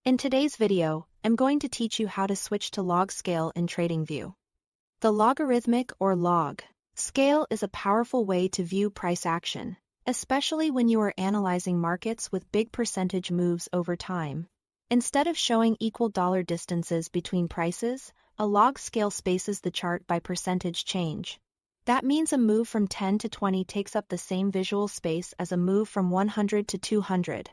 In today's video, I'm going to teach you how to switch to log scale in Tradingview. The logarithmic or log scale is a powerful way to view price action, especially when you are analyzing markets with big percentage moves over time. Instead of showing equal dollar distances between prices, a log scale spaces the chart by percentage change. That means a move from 10 to 20 takes up the same visual space as a move from 100 to 200,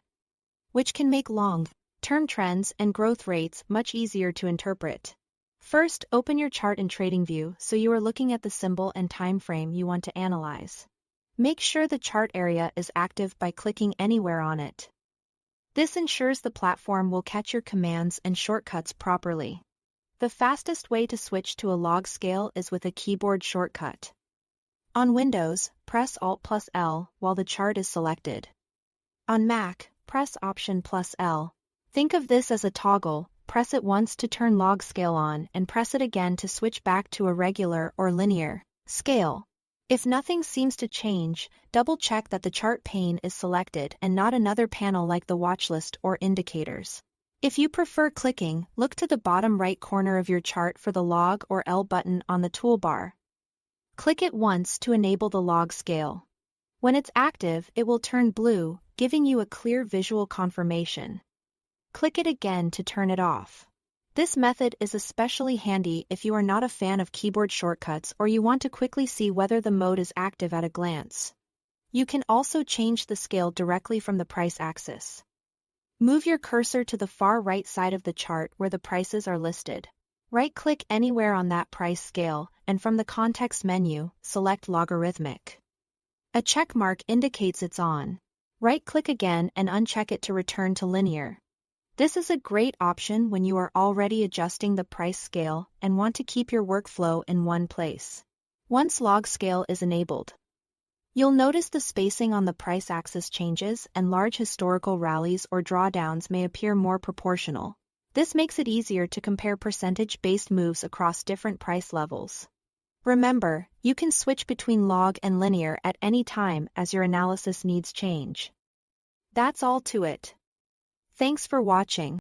which can make long-term trends and growth rates much easier to interpret. First, open your chart in Tradingview so you are looking at the symbol and time frame you want to analyze. Make sure the chart area is active by clicking anywhere on it. This ensures the platform will catch your commands and shortcuts properly. The fastest way to switch to a log scale is with a keyboard shortcut. On Windows, press Alt+L while the chart is selected. On Mac, press Option+L. Think of this as a toggle. Press it once to turn log scale on and press it again to switch back to a regular or linear scale. If nothing seems to change, double-check that the chart pane is selected and not another panel like the watchlist or indicators. If you prefer clicking, look to the bottom right corner of your chart for the log or L button on the toolbar. Click it once to enable the log scale. When it's active, it will turn blue, giving you a clear visual confirmation. Click it again to turn it off. This method is especially handy if you are not a fan of keyboard shortcuts or you want to quickly see whether the mode is active at a glance. You can also change the scale directly from the price axis. Move your cursor to the far right side of the chart where the prices are listed. Right-click anywhere on that price scale, and from the context menu, select Logarithmic. A check mark indicates it's on. Right-click again and uncheck it to return to Linear. This is a great option when you are already adjusting the price scale and want to keep your workflow in one place. Once log scale is enabled, you'll notice the spacing on the price axis changes and large historical rallies or drawdowns may appear more proportional. This makes it easier to compare percentage-based moves across different price levels. Remember, you can switch between log and linear at any time as your analysis needs change. That's all to it. Thanks for watching.